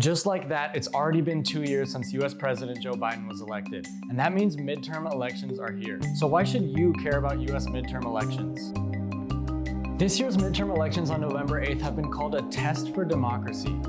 just like that, it's already been 2 years since US President Joe Biden was elected. And that means midterm elections are here. So why should you care about US midterm elections? This year's midterm elections on November 8th have been called a test for democracy.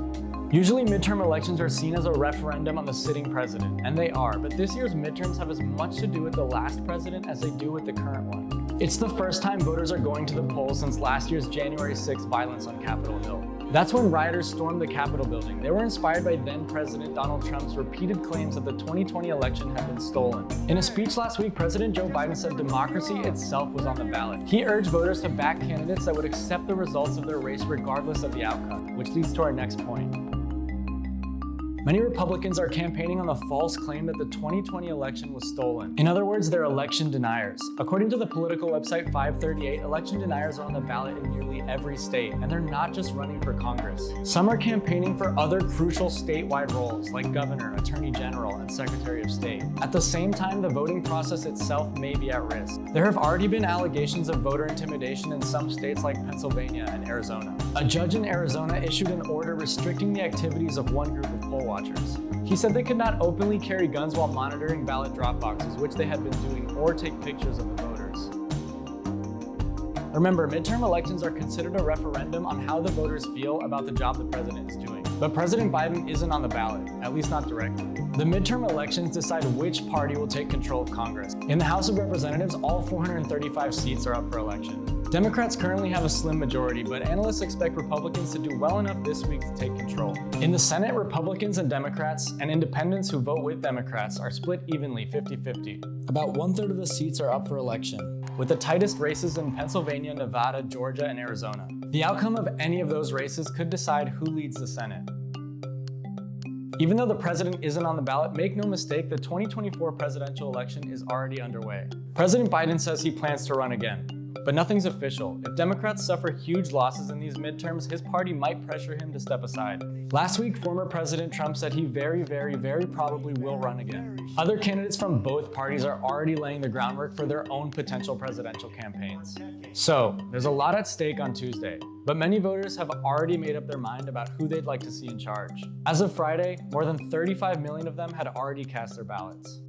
Usually midterm elections are seen as a referendum on the sitting president, and they are, but this year's midterms have as much to do with the last president as they do with the current one. It's the first time voters are going to the polls since last year's January 6th violence on Capitol Hill. That's when rioters stormed the Capitol building. They were inspired by then-President Donald Trump's repeated claims that the 2020 election had been stolen. In a speech last week, President Joe Biden said democracy itself was on the ballot. He urged voters to back candidates that would accept the results of their race regardless of the outcome, which leads to our next point. Many Republicans are campaigning on the false claim that the 2020 election was stolen. In other words, they're election deniers. According to the political website 538, election deniers are on the ballot in nearly every state, and they're not just running for Congress. Some are campaigning for other crucial statewide roles like governor, attorney general, and secretary of state. At the same time, the voting process itself may be at risk. There have already been allegations of voter intimidation in some states like Pennsylvania and Arizona. A judge in Arizona issued an order restricting the activities of one group of poll watchers. He said they could not openly carry guns while monitoring ballot drop boxes, which they had been doing, or take pictures of the voters. Remember, midterm elections are considered a referendum on how the voters feel about the job the president is doing. But President Biden isn't on the ballot, at least not directly. The midterm elections decide which party will take control of Congress. In the House of Representatives, all 435 seats are up for election. Democrats currently have a slim majority, but analysts expect Republicans to do well enough this week to take control. In the Senate, Republicans and Democrats and independents who vote with Democrats are split evenly 50-50. About 1/3 of the seats are up for election, with the tightest races in Pennsylvania, Nevada, Georgia, and Arizona. The outcome of any of those races could decide who leads the Senate. Even though the president isn't on the ballot, make no mistake, the 2024 presidential election is already underway. President Biden says he plans to run again. But nothing's official. If Democrats suffer huge losses in these midterms, his party might pressure him to step aside. Last week, former President Trump said he very probably will run again. Other candidates from both parties are already laying the groundwork for their own potential presidential campaigns. So, there's a lot at stake on Tuesday, but many voters have already made up their mind about who they'd like to see in charge. As of Friday, more than 35 million of them had already cast their ballots.